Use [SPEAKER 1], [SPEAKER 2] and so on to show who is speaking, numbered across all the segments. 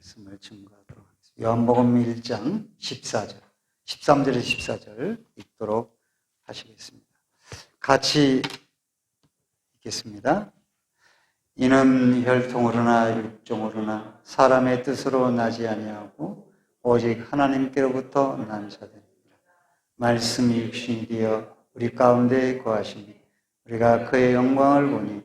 [SPEAKER 1] 말씀을 증거하도록 하겠습니다. 요한복음 1장 14절, 13절에서 14절 읽도록 하시겠습니다. 같이 읽겠습니다. 이는 혈통으로나 육종으로나 사람의 뜻으로 나지 아니하고 오직 하나님께로부터 난 자들이라. 말씀이 육신이 되어 우리 가운데 거하시니 우리가 그의 영광을 보니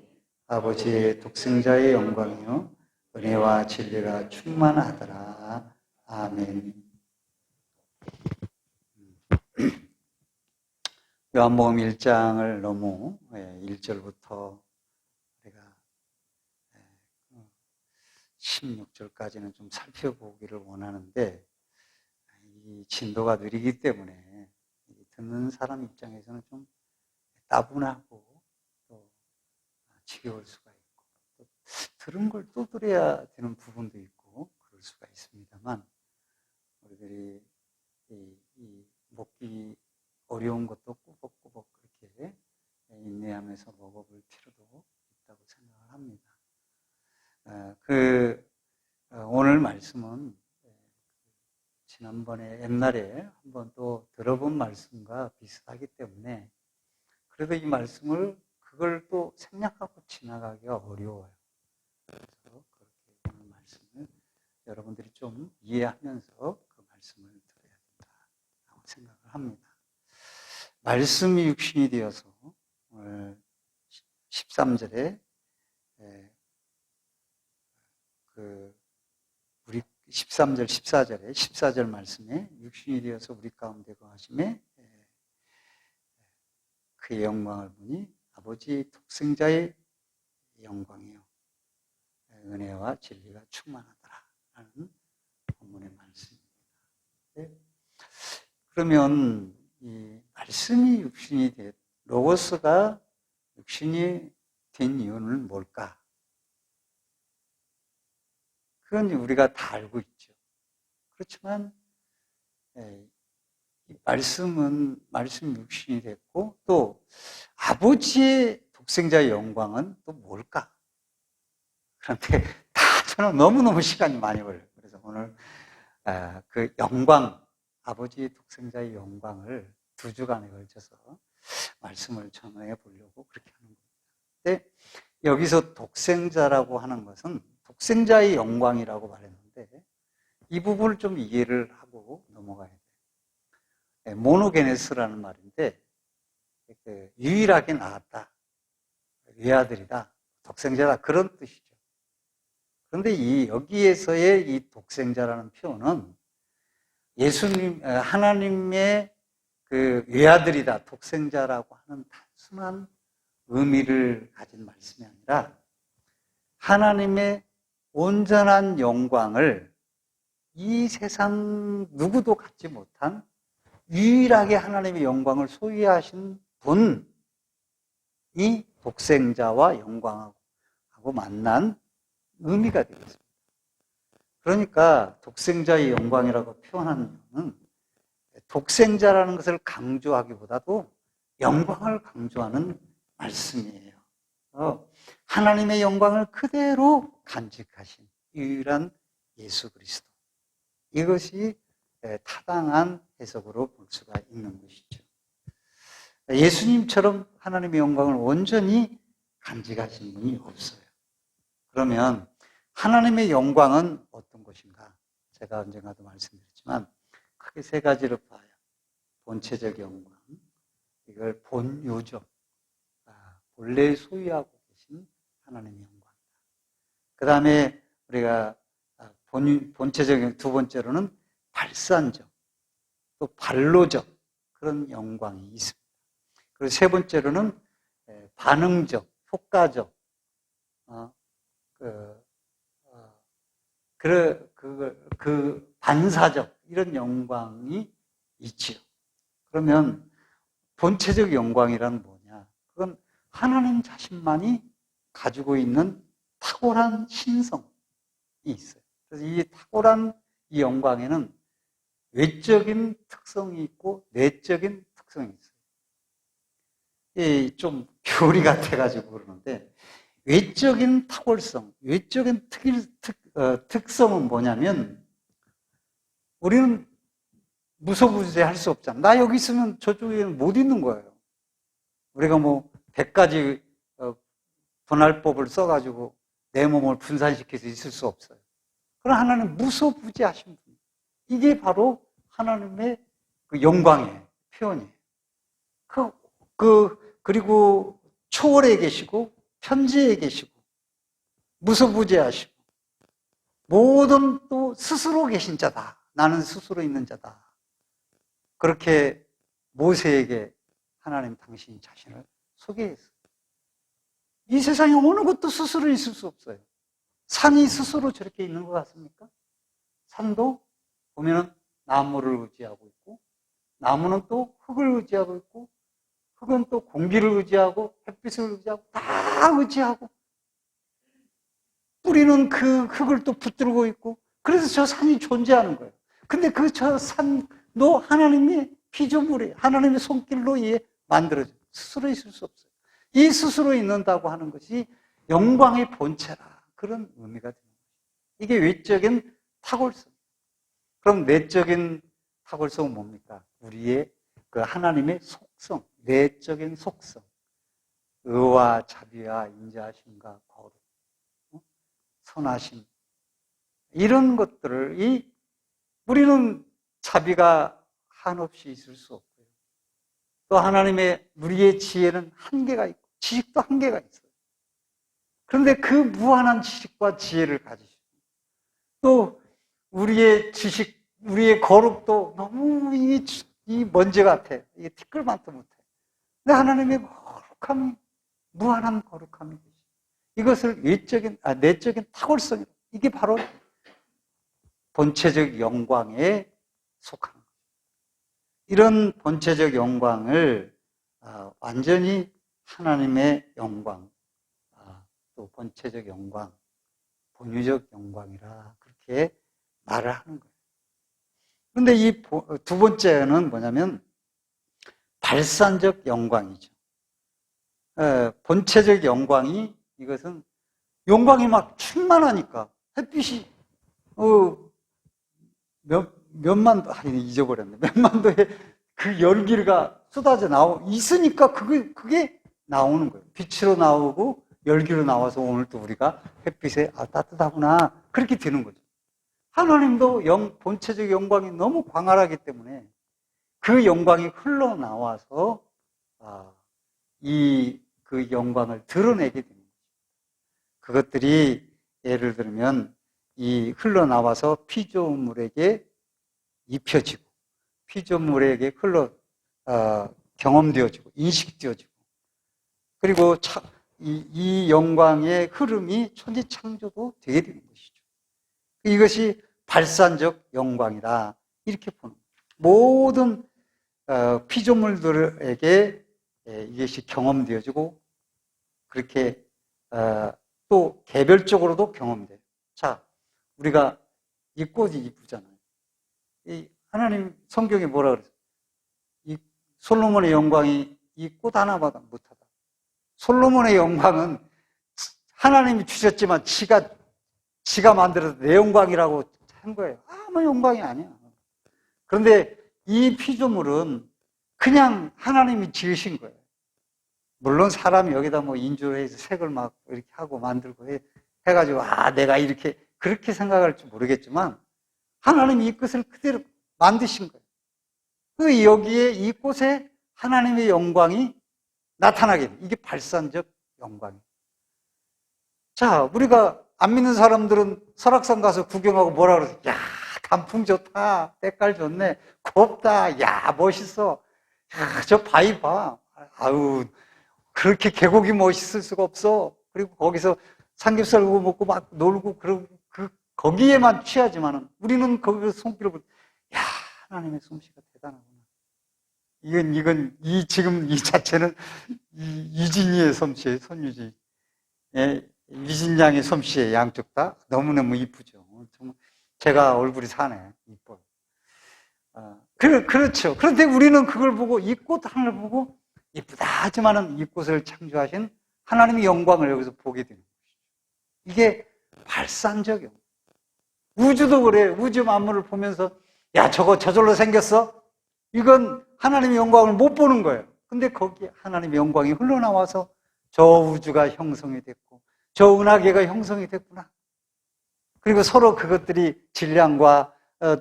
[SPEAKER 1] 아버지의 독생자의 영광이요 은혜와 진리가 충만하더라. 아멘. 요한복음 1장을 너무 1절부터 우리가 16절까지는 좀 살펴보기를 원하는데 이 진도가 느리기 때문에 듣는 사람 입장에서는 좀 따분하고 또 지겨울 수가 있고 또 들은 걸 또 들어야 되는 부분도 있고 그럴 수가 있습니다만 우리들이 이 먹기 어려운 것도 꾸벅꾸벅 그렇게 인내하면서 먹어볼 필요도 있다고 생각을 합니다. 오늘 말씀은 지난번에 옛날에 한번 또 들어본 말씀과 비슷하기 때문에 그래도 이 말씀을 그걸 또 생략하고 지나가기가 어려워요. 그래서 그렇게 오늘 말씀을 여러분들이 좀 이해하면서 그 말씀을 들어야 된다고 생각을 합니다. 말씀이 육신이 되어서 오늘 13절에 우리 13절, 14절에 14절 말씀에 육신이 되어서 우리 가운데 거하심에 그의 영광을 보니 아버지 독생자의 영광이요 은혜와 진리가 충만하더라 라는 본문의 말씀입니다. 네. 그러면 이 말씀이 육신이 된 로고스가 육신이 된 이유는 뭘까? 그건 우리가 다 알고 있죠. 그렇지만 이 말씀 육신이 됐고 또 아버지의 독생자의 영광은 또 뭘까? 그런데 다 저는 너무너무 시간이 많이 걸려요. 그래서 오늘 그 영광, 아버지의 독생자의 영광을 2주간에 걸쳐서 말씀을 전해 보려고 그렇게 하는 겁니다. 근데 여기서 독생자라고 하는 것은 독생자의 영광이라고 말했는데 이 부분을 좀 이해를 하고 넘어가야 돼요. 모노게네스라는 말인데 유일하게 낳았다, 외아들이다, 독생자다 그런 뜻이죠. 그런데 여기에서의 이 독생자라는 표현은 예수님, 하나님의 그 외아들이다, 독생자라고 하는 단순한 의미를 가진 말씀이 아니라 하나님의 온전한 영광을 이 세상 누구도 갖지 못한 유일하게 하나님의 영광을 소유하신 분이 독생자와 영광하고 만난 의미가 되겠습니다. 그러니까 독생자의 영광이라고 표현하는 것은 독생자라는 것을 강조하기보다도 영광을 강조하는 말씀이에요. 하나님의 영광을 그대로 간직하신 유일한 예수 그리스도. 이것이 타당한 해석으로 볼 수가 있는 것이죠. 예수님처럼 하나님의 영광을 온전히 간직하신 분이 없어요. 그러면 하나님의 영광은 어떤 것인가? 제가 언젠가도 말씀드렸지만 크게 3가지로 봐요. 본체적 영광, 이걸 본요적, 본래 소유하고 계신 하나님의 영광이다. 그 다음에 우리가 본체적 2번째로는 발산적, 또 반로적 그런 영광이 있습니다. 그리고 3번째로는 반응적, 효과적, 그 반사적 이런 영광이 있지요. 그러면 본체적 영광이란 뭐냐? 그건 하나님 자신만이 가지고 있는 탁월한 신성이 있어요. 그래서 이 탁월한 이 영광에는 외적인 특성이 있고 내적인 특성이 있어요. 좀 교리 같아가지고 그러는데 외적인 탁월성, 외적인 특성은 뭐냐면 우리는 무소부재할 수 없잖아. 나 여기 있으면 저쪽에는 못 있는 거예요. 우리가 뭐 100가지 분할법을 써가지고 내 몸을 분산시켜서 있을 수 없어요. 그러나 하나는 무소부재하신 분. 이게 바로 하나님의 그 영광의 표현이에요. 그리고 초월에 계시고 편지에 계시고 무소부재하시고 모든 또 스스로 계신 자다. 나는 스스로 있는 자다. 그렇게 모세에게 하나님 당신이 자신을 소개했어요. 이 세상에 어느 것도 스스로 있을 수 없어요. 산이 스스로 저렇게 있는 것 같습니까? 산도 보면은 나무를 의지하고 있고, 나무는 또 흙을 의지하고 있고, 흙은 또 공기를 의지하고, 햇빛을 의지하고, 다 의지하고, 뿌리는 그 흙을 또 붙들고 있고, 그래서 저 산이 존재하는 거예요. 근데 저 산도 하나님의 피조물이에요. 하나님의 손길로 만들어져요. 스스로 있을 수 없어요. 이 스스로 있는다고 하는 것이 영광의 본체라. 그런 의미가 됩니다. 이게 외적인 탁월성. 그럼 내적인 탁월성은 뭡니까? 우리의 그 하나님의 속성, 내적인 속성. 의와 자비와 인자하심과 거룩, 선하심. 이런 것들을 우리는 자비가 한없이 있을 수 없고요. 또 하나님의 우리의 지혜는 한계가 있고 지식도 한계가 있어요. 그런데 그 무한한 지식과 지혜를 가지시고 또 우리의 지식, 우리의 거룩도 너무 이 먼지 같아. 이게 티끌만도 못해. 근데 하나님의 거룩함이 무한한 거룩함이 되시. 이것을 내적인 탁월성이다. 이게 바로 본체적 영광에 속하는 거예요. 이런 본체적 영광을 완전히 하나님의 영광, 또 본체적 영광, 본유적 영광이라 그렇게 말을 하는 거예요. 그런데 이 두 번째는 뭐냐면 발산적 영광이죠. 본체적 영광이 이것은 영광이 막 충만하니까 햇빛이 몇만도, 잊어버렸네. 몇만도의 그 열기가 쏟아져 있으니까 그게 나오는 거예요. 빛으로 나오고 열기로 나와서 오늘 또 우리가 햇빛에 따뜻하구나. 그렇게 되는 거죠. 하나님도 본체적 영광이 너무 광활하기 때문에 그 영광이 흘러나와서 그 영광을 드러내게 됩니다. 그것들이 예를 들면 이 흘러나와서 피조물에게 입혀지고 피조물에게 경험되어지고 인식되어지고 그리고 이 영광의 흐름이 천지창조도 되게 되는 것이죠. 이것이 발산적 영광이다. 이렇게 보는 거예요. 모든 피조물들에게 이것이 경험되어지고 그렇게 또 개별적으로도 경험돼요. 자, 우리가 이 꽃이 이쁘잖아요. 하나님 성경에 뭐라 그랬어요? 이 솔로몬의 영광이 이 꽃 하나보다 못하다. 솔로몬의 영광은 하나님이 주셨지만 지가 만들어서 내 영광이라고 한 거예요. 아무 영광이 아니야. 그런데 이 피조물은 그냥 하나님이 지으신 거예요. 물론 사람이 여기다 뭐 인조를 해서 색을 막 이렇게 하고 만들고 해가지고 내가 이렇게 그렇게 생각할지 모르겠지만 하나님이 이 꽃을 그대로 만드신 거예요. 여기에 이 꽃에 하나님의 영광이 나타나게 돼. 이게 발산적 영광이에요. 자, 우리가 안 믿는 사람들은 설악산 가서 구경하고 뭐라 그러죠? 야, 단풍 좋다. 때깔 좋네. 곱다. 야, 멋있어. 야, 저 바위 봐. 아우, 그렇게 계곡이 멋있을 수가 없어. 그리고 거기서 삼겹살 구워 먹고 막 놀고 그러고 거기에만 취하지만은 우리는 거기서 손길을 볼 때, 야, 하나님의 솜씨가 대단하구나. 지금 이 자체는 유진이의 솜씨예요, 손유지. 유진 양의 솜씨에 양쪽 다 너무너무 이쁘죠. 정말 제가 얼굴이 사네, 이뻐요. 그렇죠. 그런데 우리는 그걸 보고 이 꽃 하나를 보고 이쁘다 하지만은 이 꽃을 창조하신 하나님의 영광을 여기서 보게 되는 것이죠. 이게 발산적 영광. 우주도 그래. 우주 만물을 보면서 야, 저거 저절로 생겼어? 이건 하나님의 영광을 못 보는 거예요. 근데 거기에 하나님의 영광이 흘러나와서 저 우주가 형성이 됐고 저 은하계가 형성이 됐구나. 그리고 서로 그것들이 질량과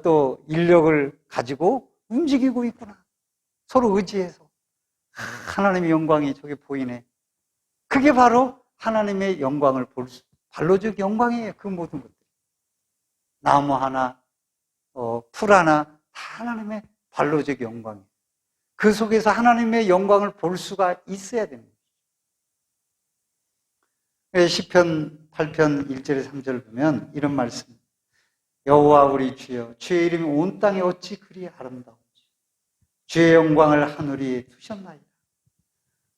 [SPEAKER 1] 또 인력을 가지고 움직이고 있구나. 서로 의지해서 하나님의 영광이 저게 보이네. 그게 바로 하나님의 영광을 볼 수, 발로적 영광이에요. 그 모든 것들. 나무 하나, 풀 하나 다 하나님의 발로적 영광이에요. 그 속에서 하나님의 영광을 볼 수가 있어야 됩니다. 시편 8편 1절에 3절을 보면 이런 말씀. 여호와 우리 주여, 주의 이름이 온 땅에 어찌 그리 아름다운지. 주의 영광을 하늘위에 두셨나이다.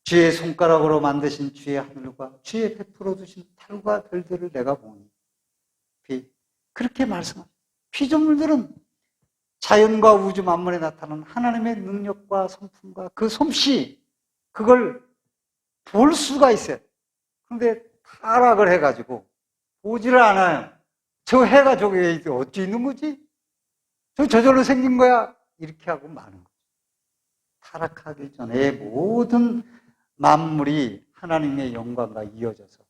[SPEAKER 1] 주의 손가락으로 만드신 주의 하늘과 주의 베풀어 두신 달과 별들을 내가 보니. 그렇게 말씀합니다. 피조물들은 자연과 우주 만물에 나타나는 하나님의 능력과 성품과 그 솜씨, 그걸 볼 수가 있어요. 그런데 타락을 해가지고 보지를 않아요. 저 해가 저기 어찌 있는 거지? 저절로 생긴 거야? 이렇게 하고 마는 거죠. 타락하기 전에 모든 만물이 하나님의 영광과 이어져서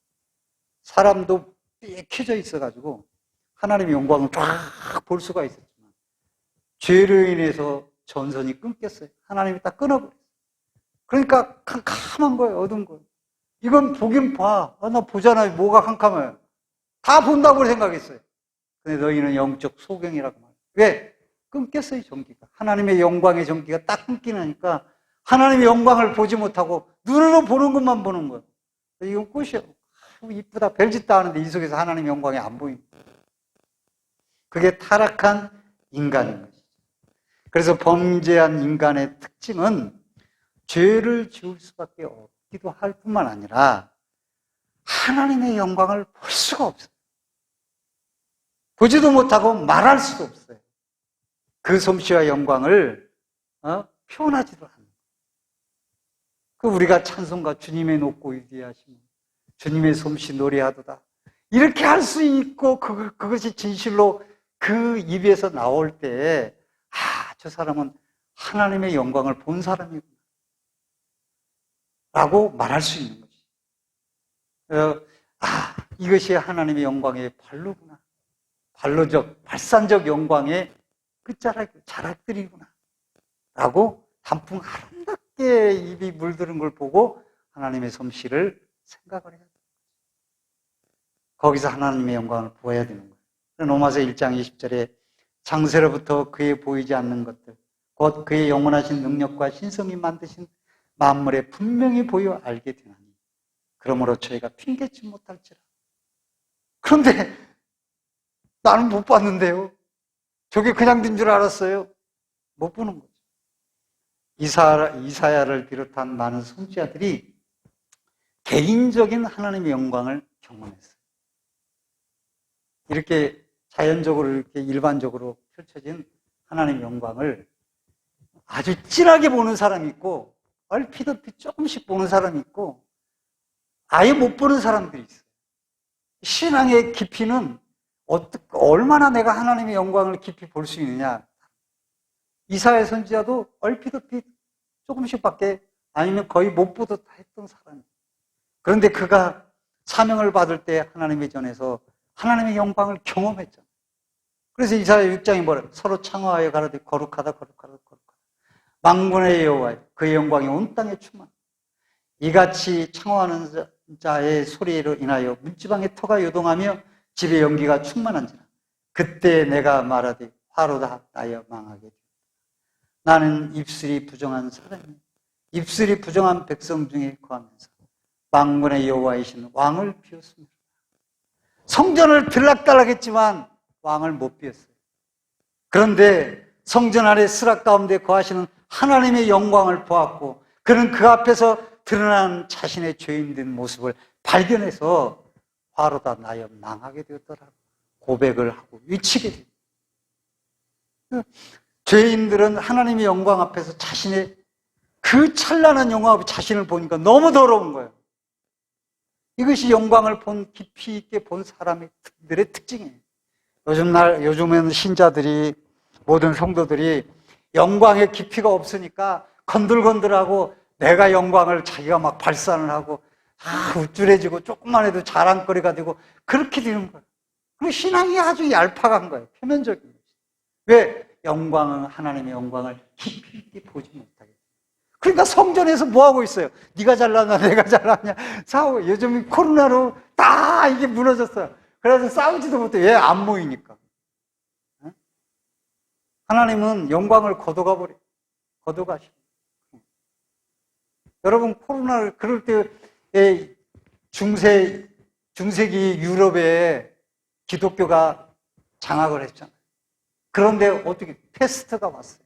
[SPEAKER 1] 사람도 삐켜져 있어가지고 하나님의 영광을 쫙 볼 수가 있었지만 죄로 인해서 전선이 끊겼어요. 하나님이 딱 끊어버렸어요. 그러니까 캄캄한 거예요. 어두운 거예요. 이건 보긴 봐. 나 보잖아. 뭐가 캄캄해요. 다 본다고 생각했어요. 근데 너희는 영적 소경이라고 말해요. 왜? 끊겼어요. 전기가. 하나님의 영광의 전기가 딱 끊기니까 하나님의 영광을 보지 못하고 눈으로 보는 것만 보는 거예요. 이건 꽃이요. 이쁘다. 별짓도 하는데 이 속에서 하나님의 영광이 안 보입니다. 그게 타락한 인간인 것이죠. 그래서 범죄한 인간의 특징은 죄를 지을 수밖에 없기도 할 뿐만 아니라 하나님의 영광을 볼 수가 없어요. 보지도 못하고 말할 수도 없어요. 그 솜씨와 영광을 표현하지도 않아요. 그 우리가 찬송가 주님의 높고 위대하시며 주님의 솜씨 노래하도다 이렇게 할 수 있고 그것이 진실로 그 입에서 나올 때 저 사람은 하나님의 영광을 본 사람이구나 라고 말할 수 있는 거지. 이것이 하나님의 영광의 발로구나. 발로적, 발산적 영광의 자락들이구나 라고 단풍 아름답게 입이 물드는 걸 보고 하나님의 솜씨를 생각을 해야 돼요. 거기서 하나님의 영광을 보아야 되는 거예요. 로마서 1장 20절에 창세로부터 그의 보이지 않는 것들 곧 그의 영원하신 능력과 신성이 만드신 만물에 분명히 보여 알게 되나니 그러므로 저희가 핑계치 못할지라. 그런데 나는 못 봤는데요. 저게 그냥 된 줄 알았어요. 못 보는 거죠. 이사야를 비롯한 많은 선지자들이 개인적인 하나님의 영광을 경험했어요. 이렇게 자연적으로 이렇게 일반적으로 펼쳐진 하나님의 영광을 아주 진하게 보는 사람이 있고 얼핏얼핏 조금씩 보는 사람이 있고 아예 못 보는 사람들이 있어요. 신앙의 깊이는 얼마나 내가 하나님의 영광을 깊이 볼 수 있느냐. 이사야 선지자도 얼핏얼핏 조금씩밖에 아니면 거의 못 보듯 했던 사람이에요. 그런데 그가 사명을 받을 때 하나님의 전에서 하나님의 영광을 경험했잖아요. 그래서 이사야 6장이 뭐래요? 서로 창화하여 가라되 거룩하다 거룩하다 거룩하다. 만군의 여호와 그의 영광이 온 땅에 충만. 이같이 창화하는 자의 소리로 인하여 문지방의 터가 요동하며 집의 연기가 충만한지라. 그때 내가 말하되 화로다 나여 망하게 되었다. 나는 입술이 부정한 사람이요 입술이 부정한 백성 중에 거하면서 만군의 여호와이신 왕을 비웠습니다. 성전을 들락달락했지만 왕을 못 비웠어요. 그런데 성전 안에 스락 가운데 거하시는 하나님의 영광을 보았고 그는 그 앞에서 드러난 자신의 죄인된 모습을 발견해서 화로다 나여 망하게 되었더라 고백을 하고 위치게 됩니다. 죄인들은 하나님의 영광 앞에서 자신의 그 찬란한 영광 앞에 자신을 보니까 너무 더러운 거예요. 이것이 영광을 깊이 있게 본 사람들의 특징이에요. 요즘에는 신자들이, 모든 성도들이 영광의 깊이가 없으니까 건들건들하고 내가 영광을 자기가 막 발산을 하고 우쭐해지고 조금만 해도 자랑거리가 되고 그렇게 되는 거예요. 그 신앙이 아주 얄팍한 거예요. 표면적인 거예요. 왜? 하나님의 영광을 깊이 있게 보지 못하게. 그러니까 성전에서 뭐 하고 있어요? 네가 잘나냐, 내가 잘나냐 싸우고. 요즘 코로나로 다 이게 무너졌어요. 그래서 싸우지도 못해. 왜? 안 모이니까. 하나님은 영광을 거둬가시고. 여러분, 코로나를, 그럴 때에 중세기 유럽에 기독교가 장악을 했잖아요. 그런데 어떻게 패스트가 왔어요.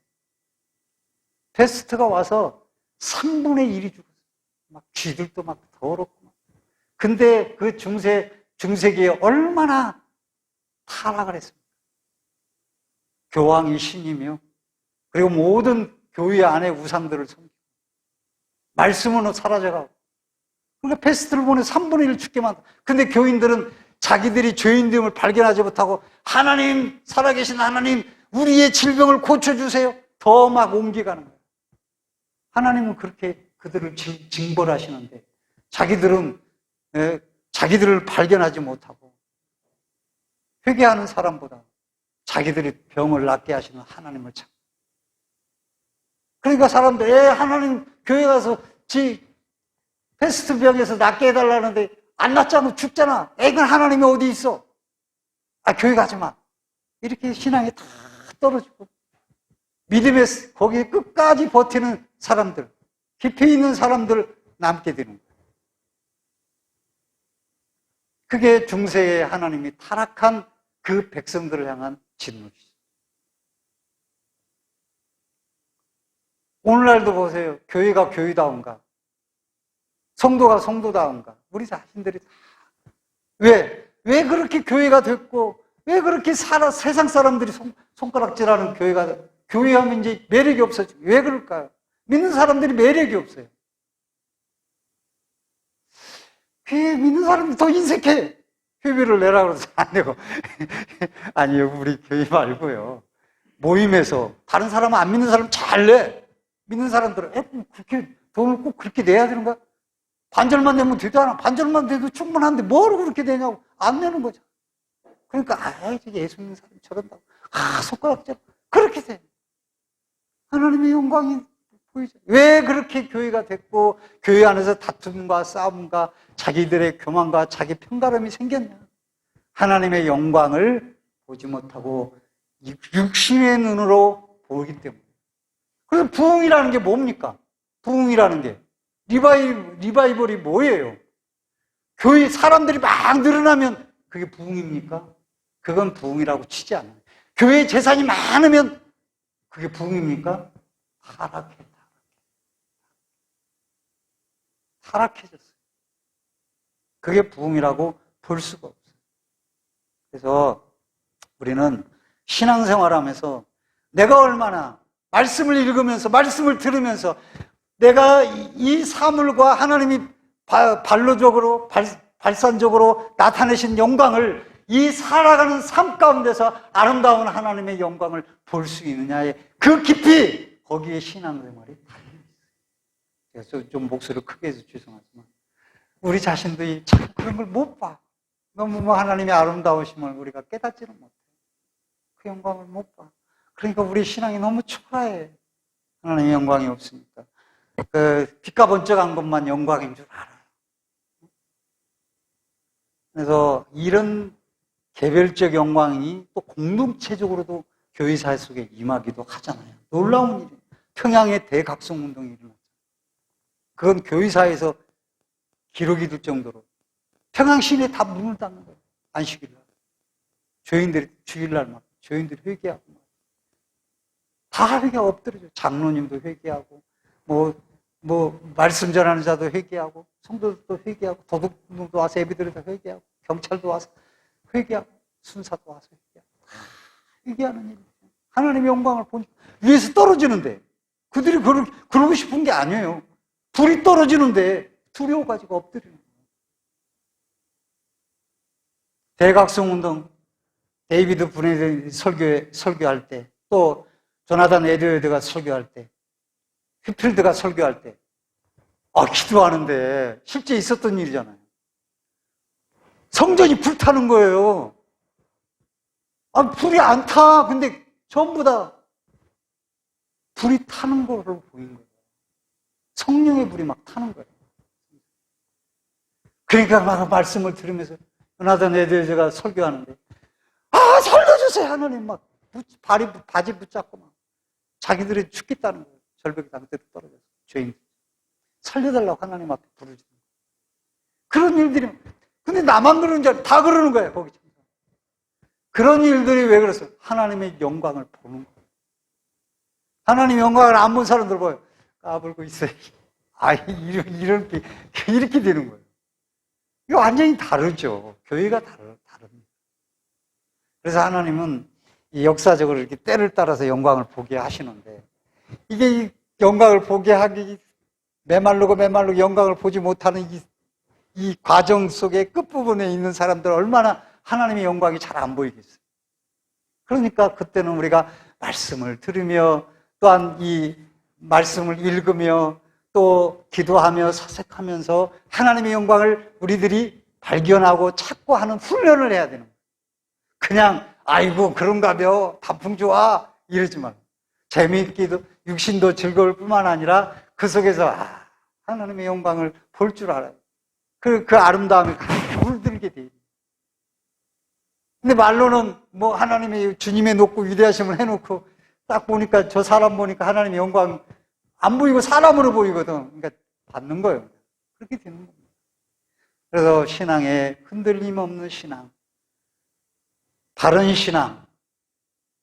[SPEAKER 1] 패스트가 와서 3분의 1이 죽었어요. 막 쥐들도 막 더럽고. 근데 그 중세기에 얼마나 타락을 했습니까? 교황이 신이며, 그리고 모든 교회 안에 우상들을 섬기고, 말씀은 사라져가고. 그러니까 패스트를 보내 3분의 1을 죽게 만들어. 근데 교인들은 자기들이 죄인됨을 발견하지 못하고, 하나님, 살아계신 하나님, 우리의 질병을 고쳐주세요. 더 막 옮겨가는 거예요. 하나님은 그렇게 그들을 징벌하시는데, 자기들을 발견하지 못하고, 회개하는 사람보다 자기들이 병을 낫게 하시는 하나님을 찾고. 그러니까 사람들, 하나님 교회 가서 패스트 병에서 낫게 해달라는데 안 낫잖아, 죽잖아. 그건 하나님이 어디 있어? 교회 가지 마. 이렇게 신앙이 다 떨어지고, 믿음의 거기에 끝까지 버티는 사람들, 깊이 있는 사람들 남게 되는 거예요. 그게 중세의 하나님이 타락한 그 백성들을 향한 진노이죠. 오늘날도 보세요. 교회가 교회다운가? 성도가 성도다운가? 우리 자신들이 다. 왜 그렇게 교회가 됐고, 왜 그렇게 세상 사람들이 손가락질하는 교회하면 이제 매력이 없어지고, 왜 그럴까요? 믿는 사람들이 매력이 없어요. 믿는 사람이 더 인색해. 회비를 내라고 해서 안 내고. 아니요, 우리 교회 말고요. 모임에서 다른 사람은 안 믿는 사람 잘 내. 믿는 사람들은 그렇게 돈을 꼭 그렇게 내야 되는 거야? 반절만 내면 되도 않아. 반절만 내도 충분한데 뭘 그렇게 내냐고. 안 내는 거죠. 그러니까 예수 믿는 사람이 저런다고. 손가락질. 그렇게 돼. 하나님의 영광이 보이죠. 왜 그렇게 교회가 됐고, 교회 안에서 다툼과 싸움과 자기들의 교만과 자기 편가름이 생겼냐? 하나님의 영광을 보지 못하고 육신의 눈으로 보기 때문에. 그래서 부흥이라는 게 뭡니까? 부흥이라는 게 리바이벌이 뭐예요? 교회 사람들이 막 늘어나면 그게 부흥입니까? 그건 부흥이라고 치지 않아요. 교회 재산이 많으면 그게 부흥입니까? 타락해졌어요. 그게 부흥이라고 볼 수가 없어요. 그래서 우리는 신앙생활하면서 내가 얼마나 말씀을 읽으면서, 말씀을 들으면서 내가 이 사물과 하나님이 발산적으로 나타내신 영광을, 이 살아가는 삶 가운데서 아름다운 하나님의 영광을 볼 수 있느냐에 그 깊이, 거기에 신앙생활이 달려있어요. 그래서 좀 목소리를 크게 해서 죄송하지만 우리 자신들이 참 그런 걸 못 봐. 너무 하나님의 아름다우심을 우리가 깨닫지는 못해. 그 영광을 못 봐. 그러니까 우리 신앙이 너무 초라해. 하나님의 영광이 없으니까. 빛과 번쩍한 것만 영광인 줄 알아요. 그래서 이런 개별적 영광이 또 공동체적으로도 교회사 속에 임하기도 하잖아요. 놀라운 일이에요. 평양의 대각성운동이 일어났죠. 그건 교회사에서 기록이 될 정도로 평양 시내에 다 문을 닫는 거예요. 안식일날. 죄인들이 주일날 막 죄인들이 회개하고 다 회개하고 엎드려져. 장로님도 회개하고 말씀 전하는 자도 회개하고 성도들도 회개하고 도둑놈도 와서 예배드리다 회개하고 경찰도 와서 회개하고 순사도 와서 회개하고 다 회개하는 일이에요. 하나님의 영광을 보니까 위에서 떨어지는데 그들이 그러고 싶은 게 아니에요. 불이 떨어지는데 두려워가지고 엎드리는 거예요. 대각성운동 데이비드 브레이 설교할 때, 또 조나단 에드워드가 설교할 때, 휘필드가 설교할 때, 기도하는데 실제 있었던 일이잖아요. 성전이 불타는 거예요. 불이 안 타. 근데 전부 다 불이 타는 거를 보인 거예요. 성령의 불이 막 타는 거예요. 그러니까 막 말씀을 들으면서 조나단 에드워드가 설교하는데 살려주세요 하나님 막 바지 붙잡고 막 자기들이 죽겠다는 거예요. 절벽에 당대로 떨어져서 죄인 살려달라고 하나님 앞에 부르지는 거예요. 그런 일들이 근데 나만 그러는 줄 알고 다 그러는 거예요. 거기 그런 일들이 왜 그랬어요? 하나님의 영광을 보는 거예요. 하나님의 영광을 안 본 사람들 보여 까불고 있어요. 이렇게 되는 거예요. 이거 완전히 다르죠. 교회가 다릅니다. 그래서 하나님은 이 역사적으로 이렇게 때를 따라서 영광을 보게 하시는데, 이게 이 영광을 보게 하기 메말르고 영광을 보지 못하는 이 과정 속에 끝부분에 있는 사람들 얼마나 하나님의 영광이 잘 안 보이겠어요. 그러니까 그때는 우리가 말씀을 들으며 또한 이 말씀을 읽으며 또 기도하며 사색하면서 하나님의 영광을 우리들이 발견하고 찾고 하는 훈련을 해야 되는 거예요. 그냥 아이고 그런가벼 단풍 좋아 이러지 말고 재미있기도 육신도 즐거울 뿐만 아니라 그 속에서 하나님의 영광을 볼 줄 알아요. 그 아름다움이 물들게 돼요. 근데 말로는 뭐 하나님의 주님의 높고 위대하심을 해놓고 딱 보니까 저 사람 보니까 하나님의 영광 안 보이고 사람으로 보이거든. 그러니까 받는 거예요. 그렇게 되는 겁니다. 그래서 신앙에 흔들림 없는 신앙, 바른 신앙,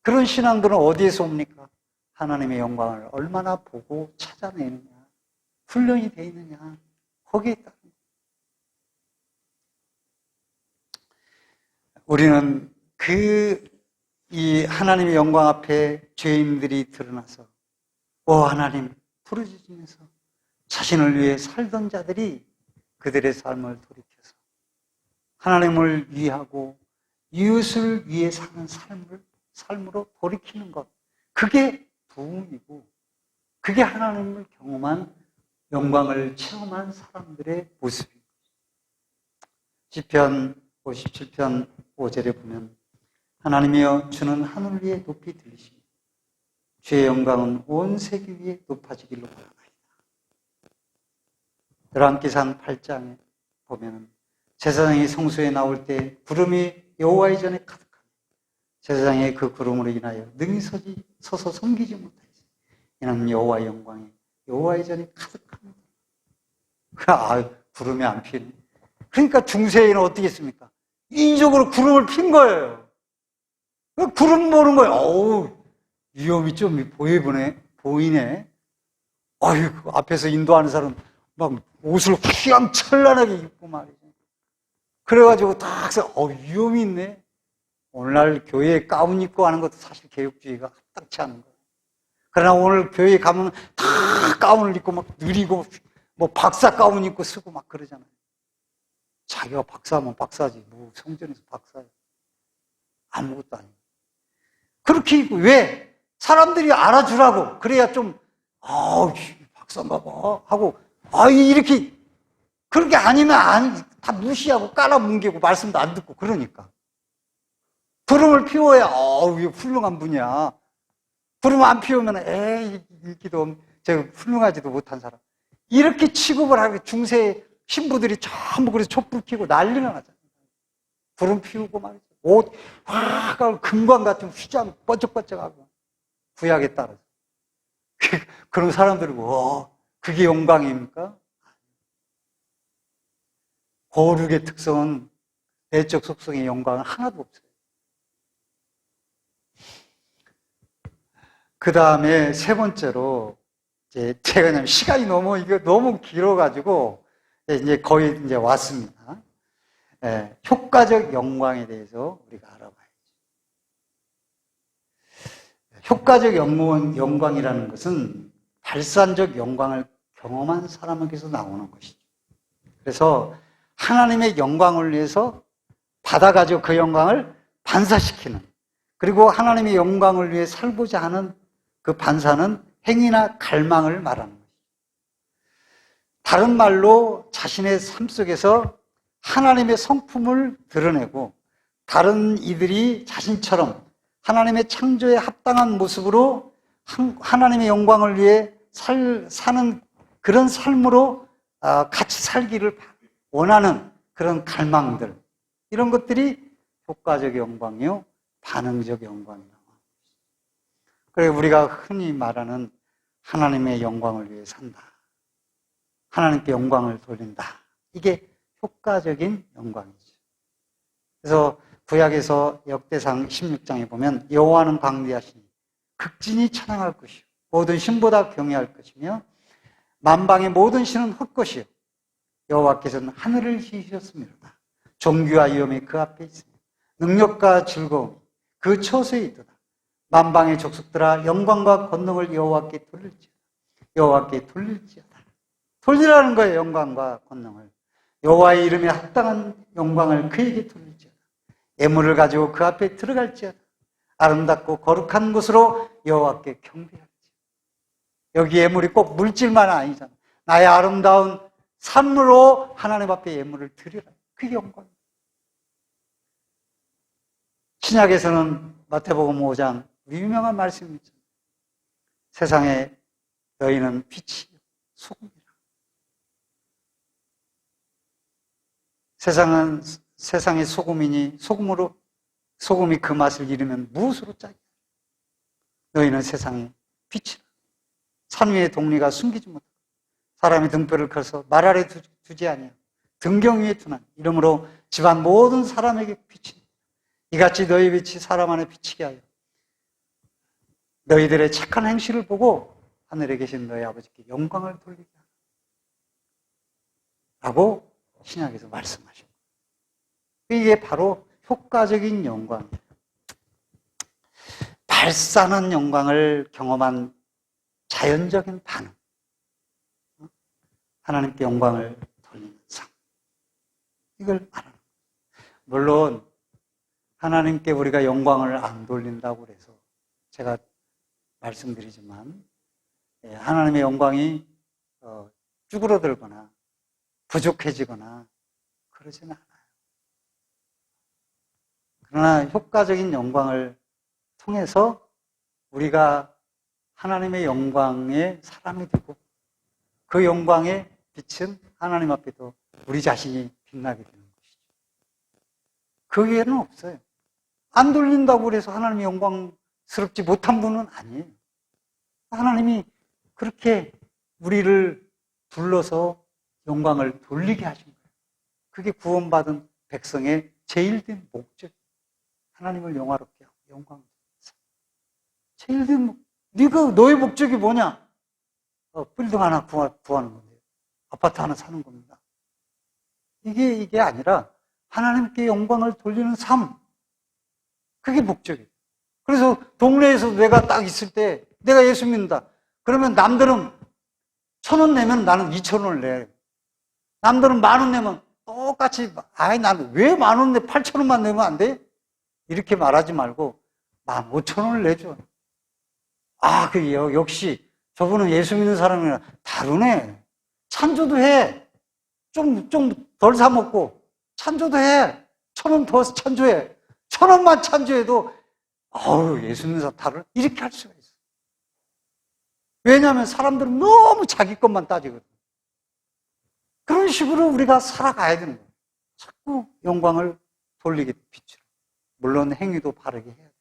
[SPEAKER 1] 그런 신앙들은 어디에서 옵니까? 하나님의 영광을 얼마나 보고 찾아내느냐, 훈련이 되어 있느냐, 거기에 있다. 우리는 이 하나님의 영광 앞에 죄인들이 드러나서 하나님 부르짖으면서 자신을 위해 살던 자들이 그들의 삶을 돌이켜서 하나님을 위하고 이웃을 위해 사는 삶으로 돌이키는 것, 그게 부흥이고 그게 하나님을 경험한 영광을 체험한 사람들의 모습입니다. 시편 57편 5절에 보면 하나님이여 주는 하늘 위에 높이 들리시니 주의 영광은 온 세계 위에 높아지길로 바라나이다. 열왕기상 8장에 보면 제사장이 성소에 나올 때 구름이 여호와의 전에 가득하니 제사장의 그 구름으로 인하여 능히 서서 섬기지 못하였으니 이는 여호와의 영광이 여호와의 전에 가득합니다. 구름이 안 피네. 그러니까 중세에는 어떻게 했습니까? 인위적으로 구름을 핀 거예요. 구름 보는 거예요. 위험이 좀 보이네. 앞에서 인도하는 사람 막 옷을 휘황찬란하게 입고 말이죠. 그래가지고 딱 위험이 있네. 오늘날 교회에 가운 입고 하는 것도 사실 개혁주의가 합당치 않은 거예요. 그러나 오늘 교회에 가면 다 가운을 입고 막 느리고 뭐 박사 가운 입고 쓰고 막 그러잖아요. 자기가 박사면 박사지 뭐 성전에서 박사야. 아무것도 아니고. 그렇게 입고 왜? 사람들이 알아주라고. 그래야 좀 박사인가 봐 하고 이렇게 그렇게 아니면 다 무시하고 깔아뭉개고 말씀도 안 듣고 그러니까. 구름을 피워야 훌륭한 분이야. 구름 안 피우면 인기도 제가 훌륭하지도 못한 사람. 이렇게 취급을 하고 중세 신부들이 전부 그래서 촛불 켜고 난리가 나잖아요. 구름 피우고 말이죠. 옷 금광 같은 휘장 번쩍번쩍하고 구약에 따라서. 그런 사람들이 그게 영광입니까? 거룩의 특성은 내적 속성의 영광은 하나도 없어요. 그 다음에 세 번째로 제가 시간이 너무 길어가지고 이제 거의 왔습니다. 효과적 영광에 대해서 우리가 알아봐야죠. 효과적 영광이라는 것은 발산적 영광을 경험한 사람에게서 나오는 것이죠. 그래서 하나님의 영광을 위해서 받아가지고 그 영광을 반사시키는, 그리고 하나님의 영광을 위해 살고자 하는 그 반사는 행위나 갈망을 말하는 것이죠. 다른 말로 자신의 삶 속에서 하나님의 성품을 드러내고 다른 이들이 자신처럼 하나님의 창조에 합당한 모습으로 하나님의 영광을 위해 사는 그런 삶으로 같이 살기를 원하는 그런 갈망들, 이런 것들이 효과적 영광이요, 반응적 영광이다. 그래서 우리가 흔히 말하는 하나님의 영광을 위해 산다, 하나님께 영광을 돌린다, 이게 효과적인 영광이죠. 그래서 구약에서 역대상 16장에 보면 여호와는 광대하시니 극진히 찬양할 것이요 모든 신보다 경외할 것이며 만방의 모든 신은 헛것이요 여호와께서는 하늘을 지으셨습니다. 존귀와 위엄이 그 앞에 있으며 능력과 즐거움이 그 처소에 있도다. 만방의 족속들아 영광과 권능을 여호와께 돌릴지어다. 여호와께 돌릴지어다. 돌리라는 거예요. 영광과 권능을. 여호와의 이름에 합당한 영광을 그에게 돌릴지어다. 예물을 가지고 그 앞에 들어갈지어다. 아름답고 거룩한 곳으로 여호와께 경배할지어다. 여기 예물이 꼭 물질만 아니잖아. 나의 아름다운 삶으로 하나님 앞에 예물을 드리라. 그게 영광이에요. 신약에서는 마태복음 5장 유명한 말씀이 있죠. 세상에 너희는 빛이 소금이라. 세상은 세상의 소금이니 소금이 그 맛을 잃으면 무엇으로 짜게? 너희는 세상의 빛이라. 산 위의 동리가 숨기지 못하고 사람이 등불을 켜서 말 아래 두지 아니하고 등경 위에 두나 이러므로 집안 모든 사람에게 비치니 이같이 너희 빛이 사람 안에 비치게 하여 너희들의 착한 행실을 보고 하늘에 계신 너희 아버지께 영광을 돌리게 하라 라고 신약에서 말씀하십니다. 이게 바로 효과적인 영광이에요. 발산한 영광을 경험한 자연적인 반응, 하나님께 영광을 돌리는 삶, 이걸 말하는 거예요. 물론 하나님께 우리가 영광을 안 돌린다고 해서 제가 말씀드리지만 하나님의 영광이 쭈그러들거나 부족해지거나 그러지는 않아요. 그러나 효과적인 영광을 통해서 우리가 하나님의 영광의 사람이 되고 그 영광의 빛은 하나님 앞에도 우리 자신이 빛나게 되는 것이죠. 그 외에는 없어요. 안 돌린다고 해서 하나님의 영광스럽지 못한 분은 아니에요. 하나님이 그렇게 우리를 불러서 영광을 돌리게 하신 거예요. 그게 구원받은 백성의 제일 된 목적. 하나님을 영화롭게 하고 영광을 제일 된 너의 목적이 뭐냐? 빌딩 하나 구하는 건데요. 아파트 하나 사는 겁니다. 이게 아니라 하나님께 영광을 돌리는 삶. 그게 목적이에요. 그래서 동네에서 내가 딱 있을 때 내가 예수 믿는다. 그러면 남들은 1,000원 내면 나는 2,000원을 내요. 남들은 10,000원 내면 똑같이 나는 왜 10,000원 내 8,000원만 내면 안 돼? 이렇게 말하지 말고 15,000원을 내줘. 역시 저분은 예수 믿는 사람이라 다르네. 찬조도 해. 좀 덜 사 먹고 찬조도 해. 1,000원 더 찬조해. 1,000원만 찬조해도 예수 믿는 사람 다르네. 이렇게 할 수가 있어. 왜냐하면 사람들은 너무 자기 것만 따지거든. 그런 식으로 우리가 살아가야 되는 거예요. 자꾸 영광을 돌리게 빛으로. 물론 행위도 바르게 해야 돼요.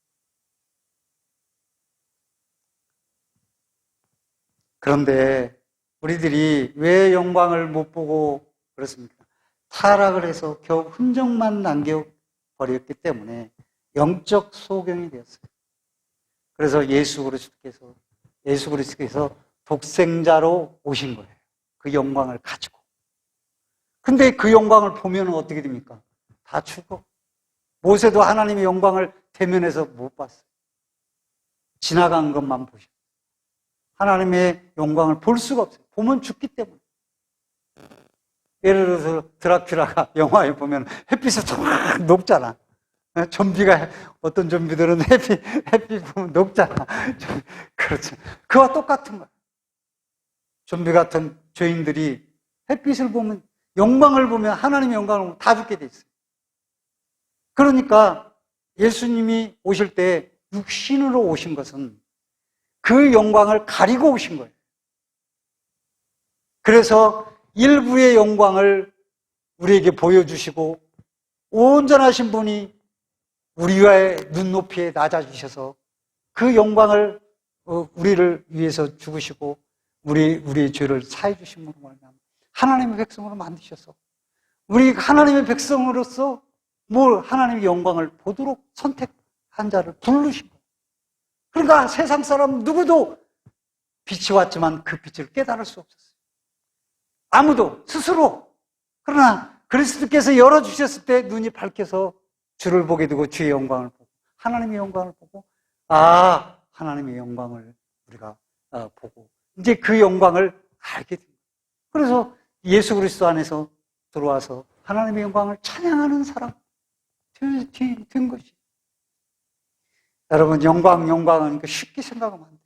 [SPEAKER 1] 그런데 우리들이 왜 영광을 못 보고 그렇습니까? 타락을 해서 겨우 흔적만 남겨버렸기 때문에 영적 소경이 되었어요. 그래서 예수 그리스도께서 독생자로 오신 거예요. 그 영광을 가지고. 근데 그 영광을 보면 어떻게 됩니까? 다 죽어. 모세도 하나님의 영광을 대면에서 못 봤어요. 지나간 것만 보셔. 하나님의 영광을 볼 수가 없어요. 보면 죽기 때문에. 예를 들어서 드라큘라가 영화에 보면 햇빛에 쫙 녹잖아. 좀비가, 어떤 좀비들은 햇빛 보면 녹잖아. 그렇죠. 그와 똑같은 거야. 좀비 같은 죄인들이 햇빛을 보면, 영광을 보면, 하나님의 영광을 보면 다 죽게 돼 있어요. 그러니까 예수님이 오실 때 육신으로 오신 것은 그 영광을 가리고 오신 거예요. 그래서 일부의 영광을 우리에게 보여주시고, 온전하신 분이 우리와의 눈높이에 낮아주셔서 그 영광을 우리를 위해서 죽으시고 우리의 죄를 사해 주심으로 말미암아 하나님의 백성으로 만드셔서 우리 하나님의 백성으로서 하나님의 영광을 보도록 선택한 자를 부르신 거예요. 그러니까 세상 사람 누구도 빛이 왔지만 그 빛을 깨달을 수 없었어요. 아무도 스스로. 그러나 그리스도께서 열어주셨을 때 눈이 밝혀서 주를 보게 되고 주의 영광을 보고 하나님의 영광을 보고 하나님의 영광을 우리가 보고 이제 그 영광을 알게 됩니다. 그래서 예수 그리스도 안에서 들어와서 하나님의 영광을 찬양하는 사람 된 것이. 여러분 영광은 쉽게 생각하면 안 돼요.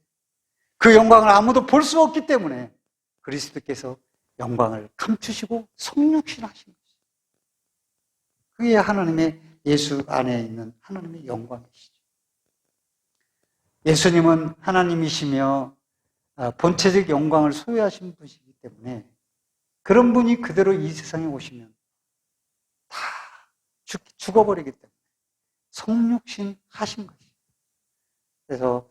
[SPEAKER 1] 그 영광을 아무도 볼 수 없기 때문에 그리스도께서 영광을 감추시고 성육신하신 것이. 그게 하나님의 예수 안에 있는 하나님의 영광이시죠. 예수님은 하나님이시며 본체적 영광을 소유하신 분이기 때문에 그런 분이 그대로 이 세상에 오시면 다 죽어버리기 때문에 성육신 하신 것이죠. 그래서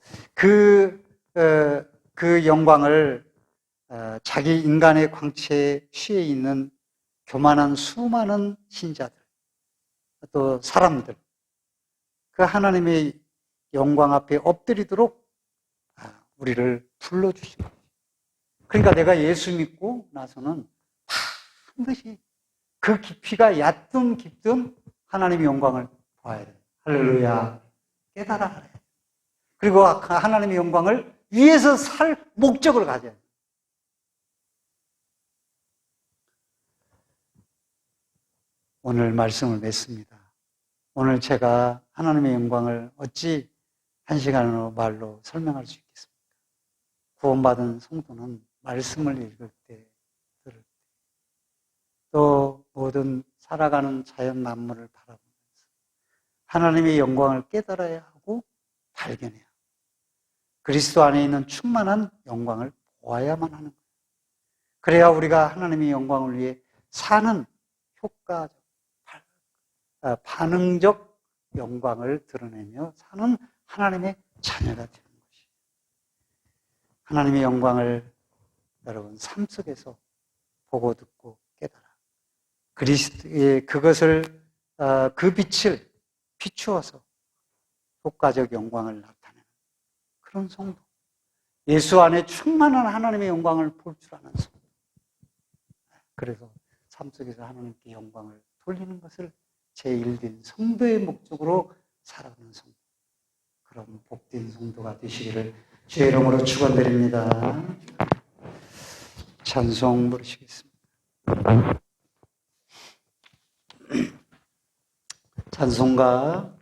[SPEAKER 1] 그 영광을 자기 인간의 광채에 취해 있는 교만한 수많은 신자들, 또 사람들, 그 하나님의 영광 앞에 엎드리도록 우리를 불러주신 거예요. 그러니까 내가 예수 믿고 나서는 반드시 그 깊이가 얕든 깊든 하나님의 영광을 봐야 돼요. 할렐루야. 깨달아 알아야 돼요. 그리고 하나님의 영광을 위해서 살 목적을 가져야 돼요. 오늘 말씀을 맺습니다. 오늘 제가 하나님의 영광을 어찌 한 시간으로 말로 설명할 수 있겠습니까? 구원받은 성도는 말씀을 읽을 때, 들을 때, 또 모든 살아가는 자연 만물을 바라보면서 하나님의 영광을 깨달아야 하고 발견해야 하고 그리스도 안에 있는 충만한 영광을 보아야만 하는 거예요. 그래야 우리가 하나님의 영광을 위해 사는 효과적, 반응적 영광을 드러내며 사는 하나님의 자녀가 되는 것이에요. 하나님의 영광을 여러분 삶 속에서 보고 듣고 깨달아 그리스도의 그것을 그 빛을 비추어서 효과적 영광을 나타내는 그런 성도, 예수 안에 충만한 하나님의 영광을 볼 줄 아는 성도. 그래서 삶 속에서 하나님께 영광을 돌리는 것을 제1된 성도의 목적으로 살아가는 성도, 그런 복된 성도가 되시기를 주의 이름으로 축원드립니다. 찬송 부르시겠습니다. 찬송가